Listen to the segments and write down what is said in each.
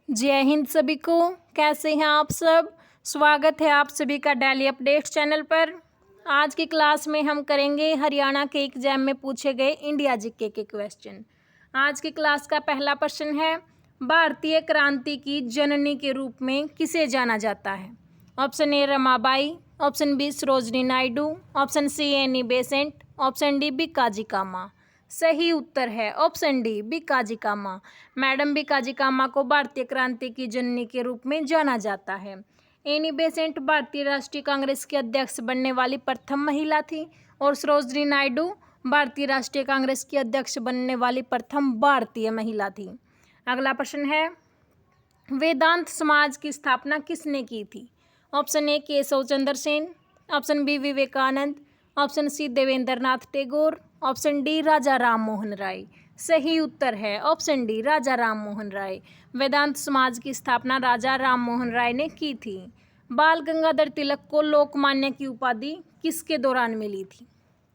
जय हिंद सभी को। कैसे हैं आप सब। स्वागत है आप सभी का डेली अपडेट्स चैनल पर। आज की क्लास में हम करेंगे हरियाणा के एग्जाम में पूछे गए इंडिया जीके के क्वेश्चन। आज की क्लास का पहला प्रश्न है, भारतीय क्रांति की जननी के रूप में किसे जाना जाता है। Option A Ramabai, option B Sarojini Naidu, option C Annie Besant, option D Bhikaji Cama. सही उत्तर है option D Bhikaji Cama. Madam Bhikaji Cama को भारतीय क्रांति की जननी के रूप में जाना जाता है। एनी बेसेंट भारतीय राष्ट्रीय कांग्रेस की अध्यक्ष बनने वाली प्रथम महिला थी और सरोजनी नायडू भारतीय राष्ट्रीय कांग्रेस की अध्यक्ष बनने वाली प्रथम भारतीय महिला थी। अगला प्रश्न है, वेदांत समाज की स्थापना किसने की थी। Option A Keshav Chandra Sen, option B Vivekananda, option C Debendra Nath Tagore, option D Raja Ram Mohan Roy. सही उत्तर है ऑप्शन डी राजा राम मोहन राय। वेदांत समाज की स्थापना राजा राम मोहन राय ने की थी। बाल गंगाधर तिलक को लोकमान्य की उपाधि किसके दौरान मिली थी।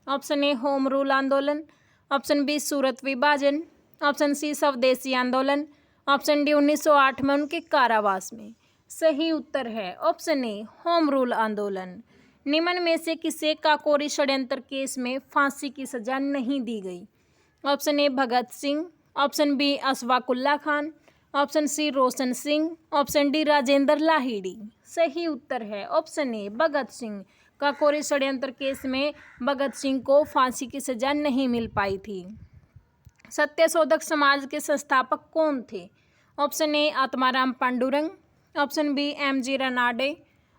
ऑप्शन ए होम रूल आंदोलन, ऑप्शन बी सूरत विभाजन, ऑप्शन सी स्वदेशी आंदोलन, ऑप्शन डी 1908 में उनके कारावास में। सही उत्तर है ऑप्शन ए होम रूल आंदोलन। निम्न में से किसे काकोरी षड्यंत्र केस में फांसी की सजा नहीं दी गई। Option A Bhagat Singh, option B Ashfaqulla Khan, option C Roshan Singh, option D Rajendra Lahiri. सही उत्तर है ऑप्शन ए भगत सिंह। काकोरी षड्यंत्र केस में भगत सिंह को फांसी की सजा नहीं मिल पाई थी। सत्यशोधक समाज के संस्थापक कौन थे। Option A Atmaram Pandurang, option B M G. Ranade,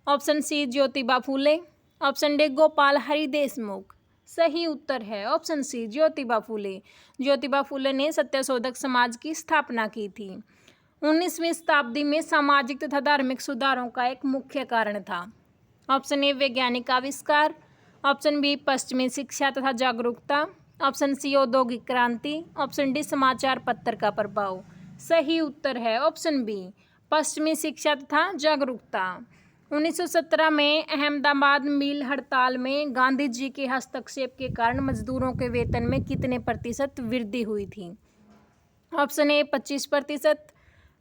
option C Jyotiba Phule, option D Gopal Hari Deshmukh. सही उत्तर है ऑप्शन सी ज्योतिबा फूले। ज्योतिबा फूले ने सत्यशोधक समाज की स्थापना की थी। 19वीं शताब्दी में सामाजिक तथा धार्मिक सुधारों का एक मुख्य कारण था। ऑप्शन ए वैज्ञानिक आविष्कार, ऑप्शन बी पश्चिमी शिक्षा तथा जागरूकता, ऑप्शन सी औद्योगिक क्रांति, ऑप्शन डी समाचार पत्र का प्रभाव। सही उत्तर है ऑप्शन बी पश्चिमी शिक्षा तथा जागरूकता। 1917 में अहमदाबाद मिल हड़ताल में गांधी जी के हस्तक्षेप के कारण मजदूरों के वेतन में कितने प्रतिशत वृद्धि हुई थी। Option A 25%,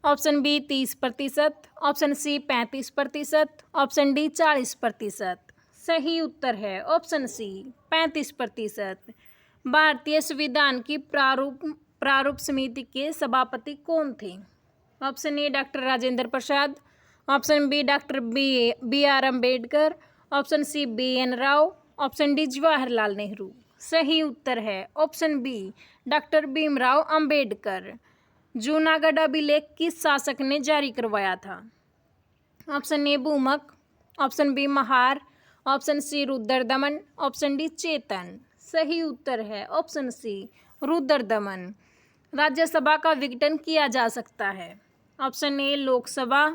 option B 30%, option C 35%, option D 40%। सही उत्तर है ऑप्शन सी 35%। भारतीय संविधान की प्रारूप समिति के सभापति कौन थे। Option A doctor Rajendra Prasad, option B doctor B R Ambedkar, option C B.N. Rau, option D Jawaharlal Nehru. सही उत्तर है option B doctor Bhimrao Ambedkar. Junagadh अभिलेख किस शासक ने जारी करवाया था। Option A Bhumaka, option B Mahar, option C Rudradaman, option D Chetan. सही उत्तर है ऑप्शन सी रुद्रदमन। राज्यसभा का विघटन किया जा सकता है। ऑप्शन ए लोकसभा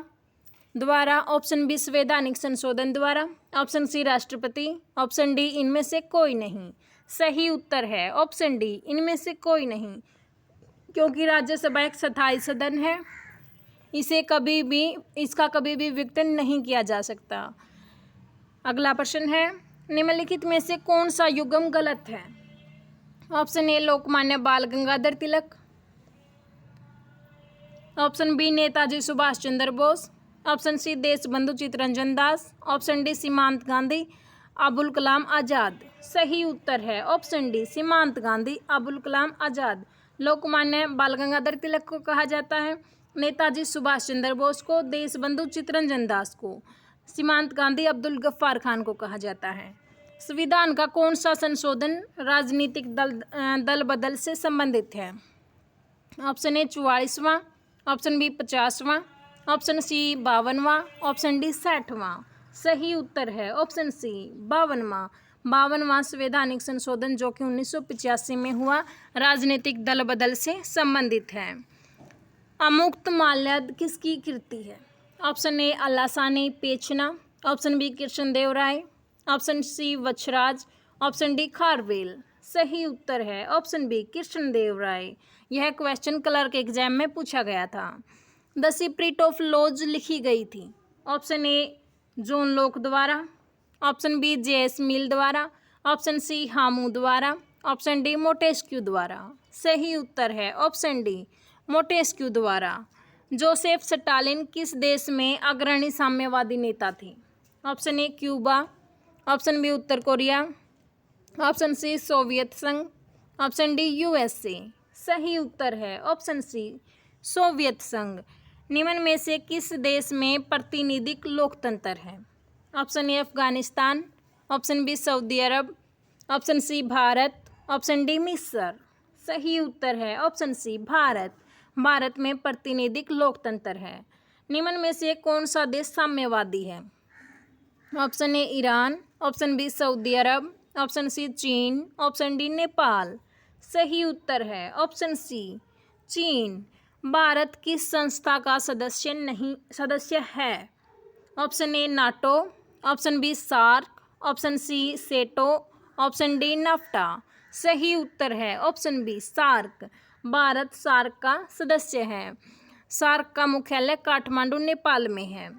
द्वारा, ऑप्शन बी संवैधानिक संशोधन द्वारा, ऑप्शन सी राष्ट्रपति, ऑप्शन डी इनमें से कोई नहीं। सही उत्तर है ऑप्शन डी इनमें से कोई नहीं, क्योंकि राज्यसभा एक स्थायी सदन है, इसका कभी भी विघटन नहीं किया जा सकता। अगला प्रश्न है, निम्नलिखित में से कौन सा युग्म गलत है। ऑप्शन ए लोकमान्य बाल Gangadhar Tilak, option B Netaji Subhash Chandra Bose, option C Deshbandhu Chittaranjan Das, option D सीमांत गांधी अबुल कलाम आज़ाद। सही उत्तर है ऑप्शन डी सीमांत गांधी अबुल कलाम आज़ाद। लोकमान्य बाल गंगाधर तिलक को कहा जाता है, नेताजी सुभाष चंद्र बोस को, देशबंधु चित्तरंजन दास को, सीमांत गांधी अब्दुल गफ्फार खान को कहा जाता है। संविधान का कौन सा संशोधन राजनीतिक दल बदल से संबंधित है। ऑप्शन ए 44वां, ऑप्शन बी 50वां, ऑप्शन सी 52वां, ऑप्शन डी 60वां। सही उत्तर है ऑप्शन सी 52वां संवैधानिक संशोधन जो कि 1985 में हुआ, राजनीतिक दल बदल से संबंधित है। अमुक्त माल्यद किसकी कृति है। Option A Allasani Peddana, option B Krishnadeva Raya, option C Vatsaraja, option D Kharavela. सही उत्तर है ऑप्शन बी कृष्णदेव राय। यह क्वेश्चन क्लर्क एग्जाम में पूछा गया था। द स्पिरिट ऑफ लॉज लिखी गई थी। ऑप्शन ए जॉन लॉक द्वारा, ऑप्शन बी J.S. मिल द्वारा, ऑप्शन सी हामू द्वारा, ऑप्शन डी मोटेस्क्यू द्वारा। सही उत्तर है ऑप्शन डी मोटेस्क्यू द्वारा। जोसेफ स्टालिन किस देश में अग्रणी साम्यवादी नेता थे? Option A Cuba, option B उत्तर कोरिया, ऑप्शन सी सोवियत संघ, ऑप्शन डी यूएसए। सही उत्तर है ऑप्शन सी सोवियत संघ। निम्न में से किस देश में प्रातिनिधिक लोकतंत्र है? Option A Afghanistan, option B Saudi Arab, option C Bharat, option D मिस्र। सही उत्तर है ऑप्शन सी भारत। भारत में प्रातिनिधिक लोकतंत्र है। निम्न में से कौन सा देश साम्यवादी है? Option A Iran, option B Saudi Arab, option C चीन, ऑप्शन डी नेपाल। सही उत्तर है ऑप्शन सी चीन। भारत किस संस्था का सदस्य है? Option A NATO, option B SAARC, option C SEATO, option D NAFTA. सही उत्तर है ऑप्शन बी सार्क। भारत सार्क का सदस्य है। सार्क का मुख्यालय काठमांडू नेपाल में है।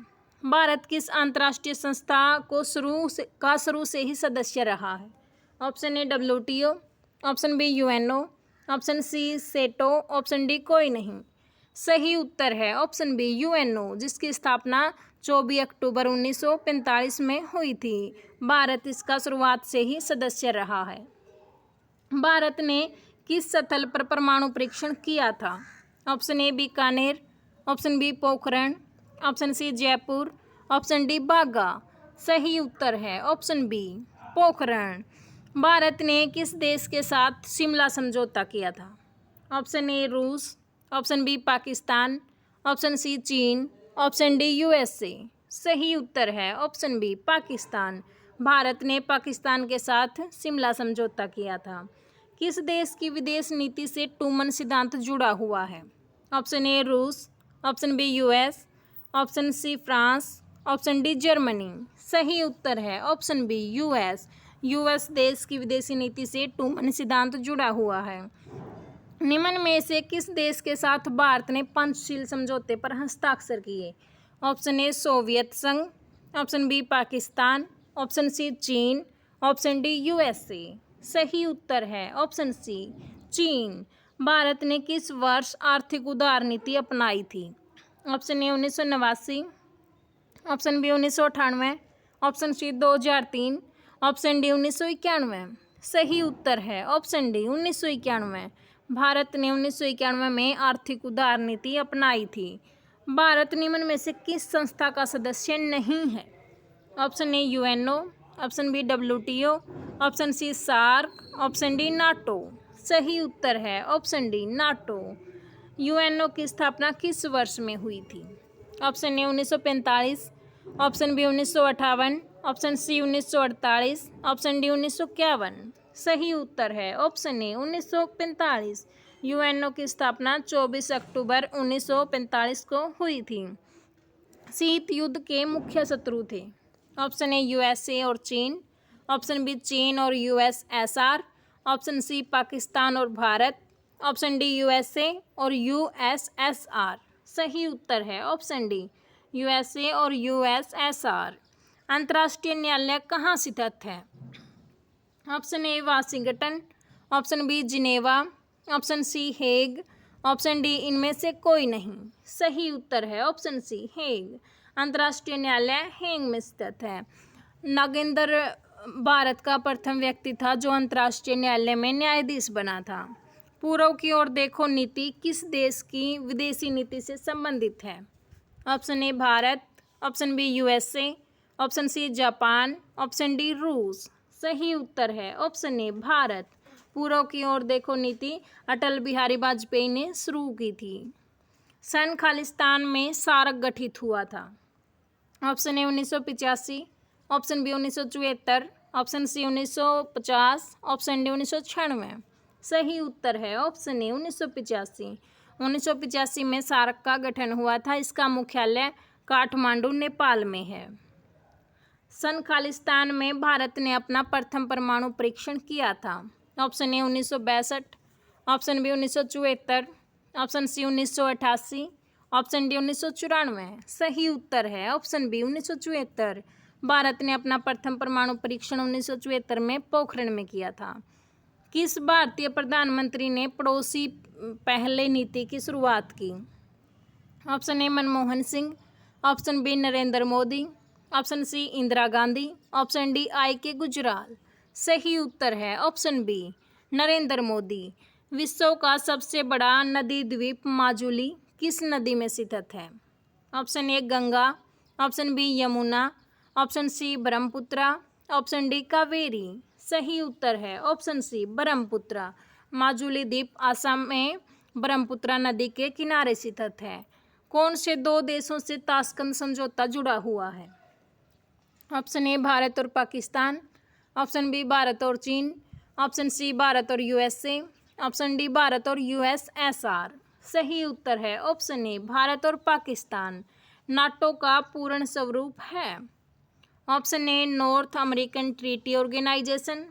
भारत किस अंतर्राष्ट्रीय संस्था को शुरू से ही सदस्य रहा है? Option A WTO, option B UNO, option C SEATO, option D कोई नहीं। सही उत्तर है ऑप्शन बी UNO, जिसकी स्थापना 24 अक्टूबर 1945 में हुई थी। भारत इसका शुरुआत से ही सदस्य रहा है। भारत ने किस स्थल पर परमाणु परीक्षण किया था? Option A Bikaner, option B Pokhran, option C Jaipur, option D Baga. सही उत्तर है ऑप्शन बी पोखरण। भारत ने किस देश के साथ शिमला समझौता किया था? ऑप्शन ए रूस, option B Pakistan, option C चीन, ऑप्शन डी USA। सही उत्तर है ऑप्शन बी पाकिस्तान। भारत ने पाकिस्तान के साथ शिमला समझौता किया था। किस देश की विदेश नीति से ट्रूमन सिद्धांत जुड़ा हुआ है? ऑप्शन ए रूस, option B US, option C France, option D Germany. सही उत्तर है ऑप्शन बी US देश की विदेशी नीति से ट्रूमन सिद्धांत जुड़ा हुआ है। निम्न में से किस देश के साथ भारत ने पंचशील समझौते पर हस्ताक्षर किए? ऑप्शन ए सोवियत संघ, option B Pakistan, option C चीन, ऑप्शन डी USA। सही उत्तर है ऑप्शन सी चीन। भारत ने किस वर्ष आर्थिक उदार नीति अपनाई थी? Option A 1989, option B 1998, option C 2003, option D 1991। सही उत्तर है ऑप्शन डी 1991। भारत ने 1991 में आर्थिक उदार नीति अपनाई थी। भारत निम्न में से किस संस्था का सदस्य नहीं है? Option A UNO, option B WTO, option C SAARC, option D NATO. सही उत्तर है ऑप्शन डी नाटो। UNO की स्थापना किस वर्ष में हुई थी? Option A 1945, option B 1958, option C 1948, option D 1951। सही उत्तर है ऑप्शन ए 1945। UNO की स्थापना 24 अक्टूबर 1945 को हुई थी। शीत युद्ध के मुख्य शत्रु थे? ऑप्शन ए USA और चीन, ऑप्शन बी चीन और USSR, ऑप्शन सी पाकिस्तान और भारत, ऑप्शन डी USA और USSR। सही उत्तर है ऑप्शन डी USA और USSR। अंतर्राष्ट्रीय न्यायालय कहाँ स्थित है? Option A Washington, option B Geneva, option C Hague, option D इनमें से कोई नहीं। सही उत्तर है ऑप्शन सी हेग। अंतर्राष्ट्रीय न्यायालय हेग में स्थित है। नागेंद्र भारत का प्रथम व्यक्ति था जो अंतर्राष्ट्रीय न्यायालय में न्यायाधीश बना था। पूर्व की ओर देखो नीति किस देश की विदेशी नीति से संबंधित है? Option A Bharat, option B USA, option C Japan, option D रूस। सही उत्तर है ऑप्शन ए भारत। पूर्व की ओर देखो नीति अटल बिहारी वाजपेयी ने शुरू की थी। सन खालिस्तान में सार्क गठित हुआ था? Option A 1985, option B 1974, option C 1950, option D 1996। सही उत्तर है ऑप्शन ए 1985। 1985 में सार्क का गठन हुआ था। इसका मुख्यालय काठमांडू नेपाल में है। सन खालिस्तान में भारत ने अपना प्रथम परमाणु परीक्षण किया था? Option A 1962, option B 1974, option C 1988, option D 1994। सही उत्तर है ऑप्शन बी 1974। भारत ने अपना प्रथम परमाणु परीक्षण 1974 में पोखरण में किया था। किस भारतीय प्रधानमंत्री ने पड़ोसी पहले नीति की शुरुआत की? Option A Manmohan Singh, option B Narendra Modi, option C Indira Gandhi, option D I K Gujral. सही उत्तर है ऑप्शन बी नरेंद्र मोदी। विश्व का सबसे बड़ा नदी द्वीप माजुली किस नदी में स्थित है? Option A Ganga, option B Yamuna, option C Brahmaputra, option D Kaveri. सही उत्तर है ऑप्शन सी ब्रह्मपुत्रा। माजुली द्वीप असम में ब्रह्मपुत्रा नदी के किनारे स्थित है। कौन से दो देशों से ताशकंद समझौता जुड़ा हुआ है? ऑप्शन ए भारत और पाकिस्तान, ऑप्शन बी भारत और चीन, ऑप्शन सी भारत और यूएसए, ऑप्शन डी भारत और यूएसएसआर। सही उत्तर है ऑप्शन ए भारत और पाकिस्तान। नाटो का पूर्ण स्वरूप है? Option A North American treaty organisation,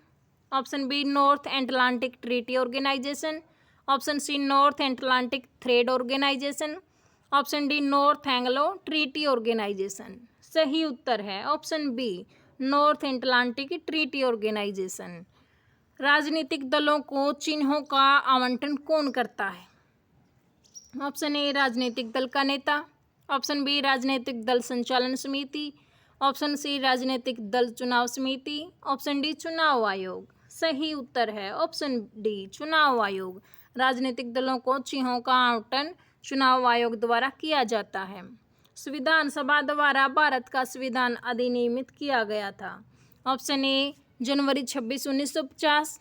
option B North Atlantic treaty organisation, option C North Atlantic trade organisation, option D North Anglo treaty organisation. सही उत्तर है option B North Atlantic treaty organisation. राजनीतिक दलों को चिन्हों का आवंटन कौन करता है? ऑप्शन ए राजनीतिक दल का नेता, ऑप्शन बी राजनीतिक दल संचालन समिति, ऑप्शन सी राजनीतिक दल चुनाव समिति, ऑप्शन डी चुनाव आयोग। सही उत्तर है ऑप्शन डी चुनाव आयोग। राजनीतिक दलों को चिन्हों का आवंटन चुनाव आयोग द्वारा किया जाता है। संविधान सभा द्वारा भारत का संविधान अधिनियमित किया गया था। ऑप्शन ए जनवरी 26, 1950,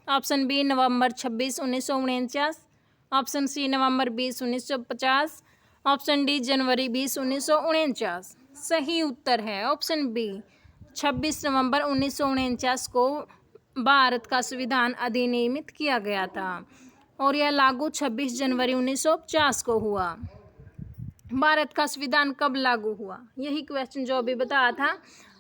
ऑप्शन बी नवंबर 26, 1949, ऑप्शन सी नवंबर 20, 1950, ऑप्शन डी जनवरी 20, 1949। सही उत्तर है ऑप्शन बी 26 नवंबर 1949 को भारत का संविधान अधिनियमित किया गया था और यह लागू 26 जनवरी 1950 को हुआ। भारत का संविधान कब लागू हुआ? यही क्वेश्चन जो अभी बताया था।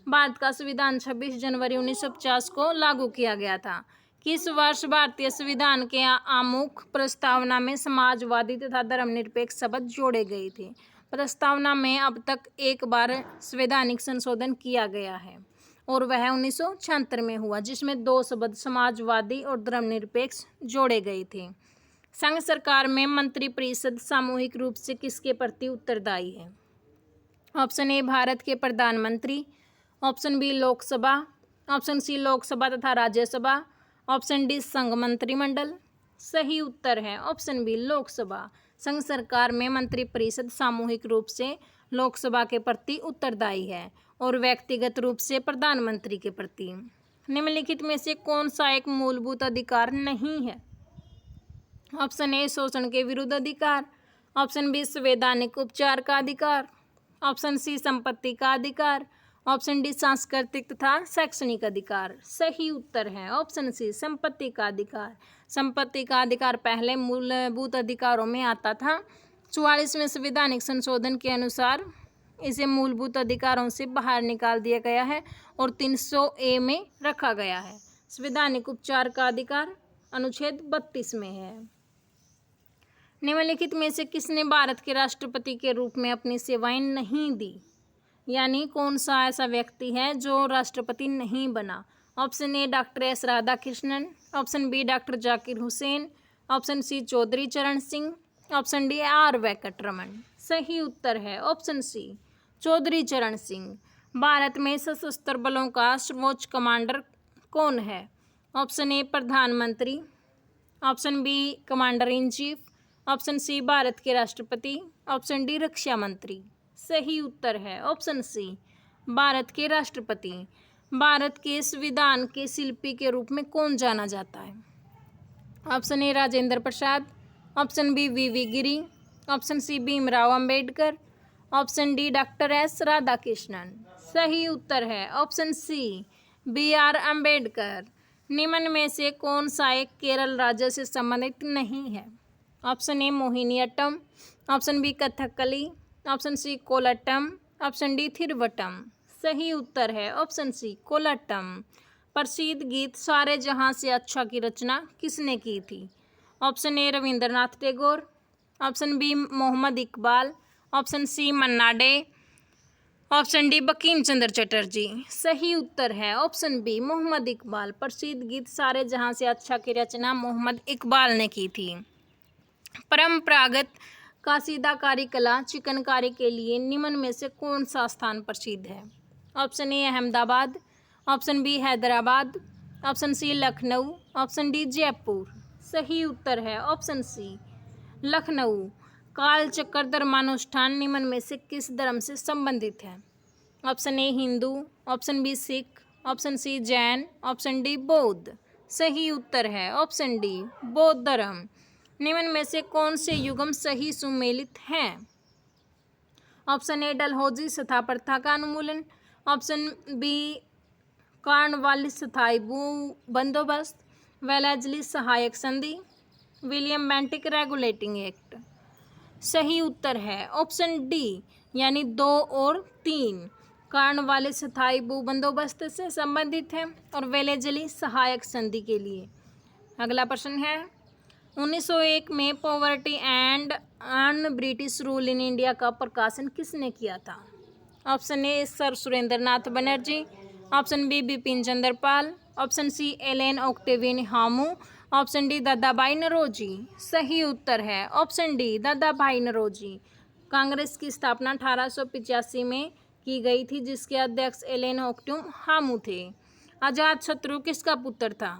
भारत का संविधान 26 जनवरी 1950 को लागू किया गया था। किस वर्ष भारतीय संविधान के आमुख प्रस्तावना में समाजवादी तथा धर्मनिरपेक्ष शब्द जोड़े गए थे? प्रस्तावना में अब तक एक बार संवैधानिक संशोधन किया गया है और वह 1976 में हुआ, जिसमें दो शब्द समाजवादी और धर्मनिरपेक्ष जोड़े गए थे। संघ सरकार में मंत्रिपरिषद सामूहिक रूप से किसके प्रति उत्तरदायी है? ऑप्शन ए भारत के प्रधानमंत्री, option B Lok Sabha, option C Lok Sabha तथा राज्यसभा, ऑप्शन डी संघ मंत्रिमंडल। सही उत्तर है ऑप्शन बी लोकसभा। संघ सरकार में मंत्रिपरिषद सामूहिक रूप से लोकसभा के प्रति उत्तरदायी है और व्यक्तिगत रूप से प्रधानमंत्री के प्रति। निम्नलिखित में से कौन सा एक मूलभूत अधिकार नहीं है? ऑप्शन ए शोषण के विरुद्ध अधिकार, ऑप्शन बी संवैधानिक उपचार का अधिकार, ऑप्शन सी संपत्ति का अधिकार, ऑप्शन डी सांस्कृतिक तथा शैक्षणिक अधिकार। सही उत्तर है ऑप्शन सी संपत्ति का अधिकार। संपत्ति का अधिकार पहले मूलभूत अधिकारों में आता था। 44वें संवैधानिक संशोधन के अनुसार इसे मूलभूत अधिकारों से बाहर निकाल दिया गया है और 300A में रखा गया है। संवैधानिक उपचार का अधिकार अनुच्छेद 32 में है। निम्नलिखित में से किसने भारत के राष्ट्रपति के रूप में अपनी सेवाएं नहीं दी? यानी कौन सा ऐसा व्यक्ति है जो राष्ट्रपति नहीं बना? Option A doctor S Radhakrishnan, option B doctor Zakir Hussain, option C Chaudhary Charan Singh, option D R Venkataraman. सही उत्तर है ऑप्शन सी चौधरी चरण सिंह। भारत में सशस्त्र बलों का सर्वोच्च कमांडर कौन है? ऑप्शन ए प्रधानमंत्री, option B commander in chief, option C Bharat के राष्ट्रपति, ऑप्शन डी रक्षा मंत्री। सही उत्तर है ऑप्शन सी भारत के राष्ट्रपति। भारत के संविधान के शिल्पी के रूप में कौन जाना जाता है? Option A Rajendra Prasad, option B V Giri, option C Bhimrao Ambedkar, option D doctor S Radhakrishnan. सही उत्तर है option C B R Ambedkar. निम्न में से कौन सा एक केरल राज्य से संबंधित नहीं है? Option A Mohiniyattam, option B Kathakali, option C Kolattam, option D Thiruvattam. सही उत्तर है ऑप्शन सी कोलट्टम। प्रसिद्ध गीत सारे जहां से अच्छा की रचना किसने की थी? Option A Rabindranath Tagore, option B Mohammad Iqbal, option C Manna Dey, option D Bankim Chandra Chatterjee. सही उत्तर है ऑप्शन बी मोहम्मद इकबाल। प्रसिद्ध गीत सारे जहां से अच्छा की रचना मोहम्मद इकबाल ने की थी। परंपरागत कासीदाकारी कला चिकनकारी के लिए निम्न में से कौन सा स्थान प्रसिद्ध है? Option A Ahmedabad, option B Hyderabad, option C Lucknow, option D Jaipur. सही उत्तर है ऑप्शन सी लखनऊ। कालचक्र धर्मानुष्ठान निम्न में से किस धर्म से संबंधित है? Option A Hindu, option B Sikh, option C Jain, option D Bauddh. सही उत्तर है ऑप्शन डी बौद्ध धर्म। निम्न में से कौन से युगम सही सुमेलित हैं? ऑप्शन ए डलहौजी सथा प्रथा का उन्मूलन, ऑप्शन बी कॉर्नवालिस स्थायी भू बंदोबस्त, वेलेजली सहायक संधि, विलियम बेंटिक रेगुलेटिंग एक्ट। सही उत्तर है ऑप्शन डी यानी 2 और 3। कॉर्नवालिस स्थायी भू बंदोबस्त से संबंधित है और वेलेजली सहायक संधि के लिए। अगला प्रश्न है 1901 में poverty and un British rule in India का प्रकाशन किसने किया था? Option A sir Surendra Nath Banerjee, option B Bipin Chandra Pal, option C Allan Octavian Hume, option D Dadabhai Naoroji. सही उत्तर है ऑप्शन डी दादाभाई नौरोजी। कांग्रेस की स्थापना 1885 में की गई थी जिसके अध्यक्ष एलेन ऑक्ट्यूम हामू थे। अजातशत्रु किसका पुत्र था?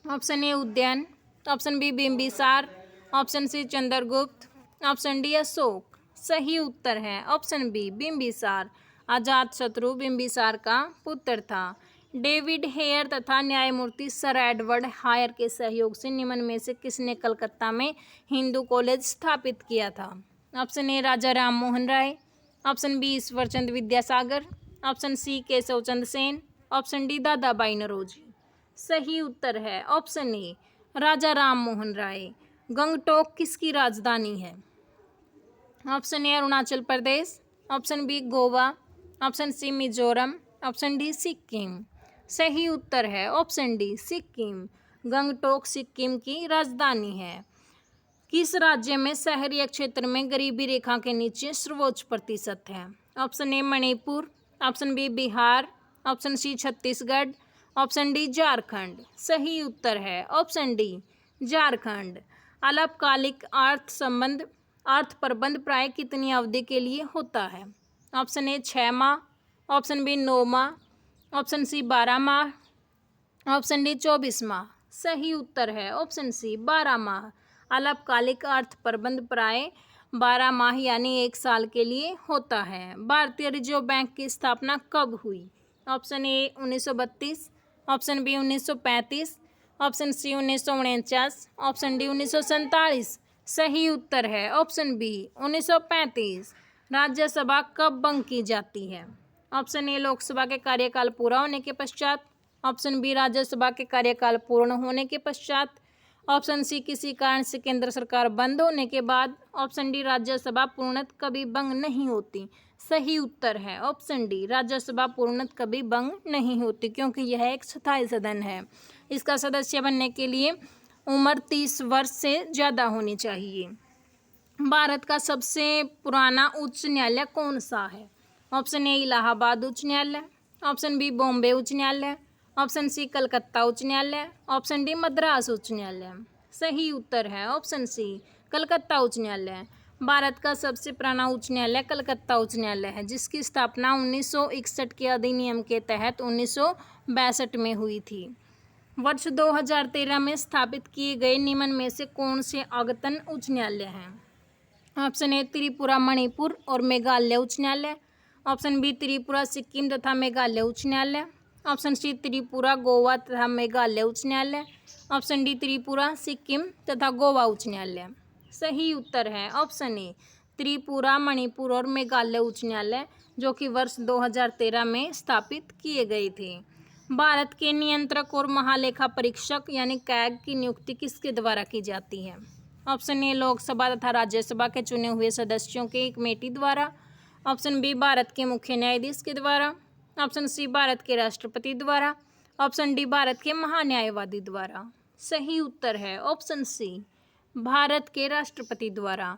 Option A Udayan, option B Bimbisara, option C Chandragupta, option D Ashoka. सही उत्तर है ऑप्शन बी बिंबिसार। अजातशत्रु बिंबिसार का पुत्र था। डेविड हेयर तथा न्यायमूर्ति सर एडवर्ड हायर के सहयोग से निम्न में से किसने कलकत्ता में हिंदू कॉलेज स्थापित किया था? Option A Raja Ram Mohan Roy, option B Ishwarchandra Vidyasagar, option C Keshab Chandra Sen, option D Dadabhai Naoroji. सही उत्तर है ऑप्शन ए राजा राम मोहन राय। गंगटोक किसकी राजधानी है? Option A Arunachal Pradesh, option B Goa, option C Mizoram, option D Sikkim. सही उत्तर है ऑप्शन डी सिक्किम। गंगटोक सिक्किम की राजधानी है। किस राज्य में शहरी क्षेत्र में गरीबी रेखा के नीचे सर्वोच्च प्रतिशत है? Option A Manipur, option B Bihar, option C Chhattisgarh, option D Jharkhand. सही उत्तर है ऑप्शन डी झारखंड। अल्पकालिक अर्थ प्रबंध प्राय कितनी अवधि के लिए होता है? ऑप्शन ए 6 माह, ऑप्शन बी 9 माह, ऑप्शन सी 12 माह, ऑप्शन डी 24 माह। सही उत्तर है ऑप्शन सी 12 माह। अल्पकालिक अर्थ प्रबंध प्राय 12 माह यानी 1 साल के लिए होता है। भारतीय रिजर्व बैंक की स्थापना कब हुई? Option A 1932, option B 1935, option C 1949, option D 1947। सही उत्तर है ऑप्शन बी 1935। राज्यसभा कब भंग की जाती है? ऑप्शन ए लोकसभा के कार्यकाल पूरा होने के पश्चात, ऑप्शन बी राज्यसभा के कार्यकाल पूर्ण होने के पश्चात, ऑप्शन सी किसी कारण से केंद्र सरकार बंद होने के बाद, ऑप्शन डी राज्यसभा पूर्णतः कभी भंग नहीं होती। सही उत्तर है ऑप्शन डी राज्यसभा पूर्णतः कभी भंग नहीं होती क्योंकि यह एक स्थायी सदन है। इसका सदस्य बनने के लिए उम्र 30 वर्ष से ज़्यादा होनी चाहिए। भारत का सबसे पुराना उच्च न्यायालय कौन सा है? ऑप्शन ए इलाहाबाद उच्च न्यायालय, ऑप्शन बी बॉम्बे उच्च न्यायालय, ऑप्शन सी कलकत्ता उच्च न्यायालय, ऑप्शन डी मद्रास उच्च न्यायालय। सही उत्तर है ऑप्शन सी कलकत्ता उच्च न्यायालय। भारत का सबसे पुराना उच्च न्यायालय कलकत्ता उच्च न्यायालय है जिसकी स्थापना 1961 के अधिनियम के तहत 1962 में हुई थी। वर्ष 2013 में स्थापित किए गए निम्न में से कौन से अद्यतन उच्च न्यायालय हैं? ऑप्शन ए त्रिपुरा मणिपुर और मेघालय उच्च न्यायालय, ऑप्शन बी त्रिपुरा सिक्किम तथा मेघालय उच्च न्यायालय, ऑप्शन सी त्रिपुरा गोवा तथा मेघालय उच्च न्यायालय, ऑप्शन डी त्रिपुरा सिक्किम तथा गोवा उच्च न्यायालय। सही उत्तर है ऑप्शन ए त्रिपुरा मणिपुर और मेघालय उच्च न्यायालय जो कि वर्ष 2013 में स्थापित किए गए थे। भारत के नियंत्रक और महालेखा परीक्षक यानी कैग की नियुक्ति किसके द्वारा की जाती है? ऑप्शन ए लोकसभा तथा राज्यसभा के चुने हुए सदस्यों के एक कमेटी द्वारा, ऑप्शन बी भारत के मुख्य न्यायाधीश के द्वारा, ऑप्शन सी भारत के राष्ट्रपति द्वारा, ऑप्शन डी भारत के महान्यायवादी द्वारा। सही उत्तर है ऑप्शन सी भारत के राष्ट्रपति द्वारा।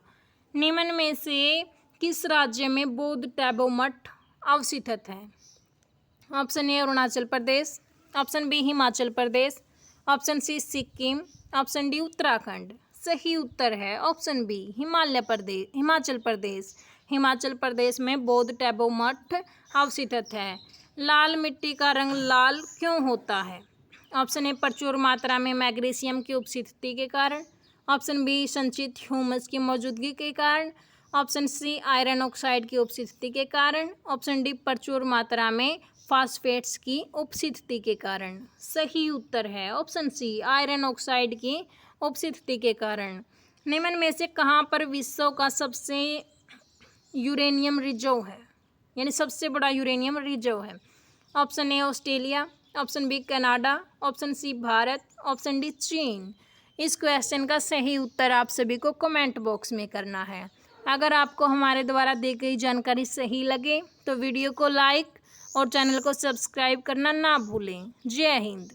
निम्न में से किस राज्य में बौद्ध टैबो मठ अवस्थित है? Option A Arunachal Pradesh, option B Himachal Pradesh, option C Sikkim, option D Uttarakhand. सही उत्तर है ऑप्शन बी हिमाचल प्रदेश। हिमाचल प्रदेश में बौद्ध टैबो मठ अवस्थित है। लाल मिट्टी का रंग लाल क्यों होता है? ऑप्शन ए प्रचुर मात्रा में मैग्नीशियम की उपस्थिति के कारण। ऑप्शन बी संचित ह्यूमस की मौजूदगी के कारण। ऑप्शन सी आयरन ऑक्साइड की उपस्थिति के कारण। ऑप्शन डी प्रचुर मात्रा में फास्फेट्स की उपस्थिति के कारण। सही उत्तर है ऑप्शन सी आयरन ऑक्साइड की उपस्थिति के कारण। निम्न में से कहाँ पर विश्व का सबसे यूरेनियम रिजर्व है, यानी सबसे बड़ा यूरेनियम रिजर्व है? Option A Australia, option B Canada, option C Bharat, option D चीन। इस क्वेश्चन का सही उत्तर आप सभी को कमेंट बॉक्स में करना है। अगर आपको हमारे द्वारा दी गई जानकारी सही लगे तो वीडियो को लाइक और चैनल को सब्सक्राइब करना ना भूलें। जय हिंद।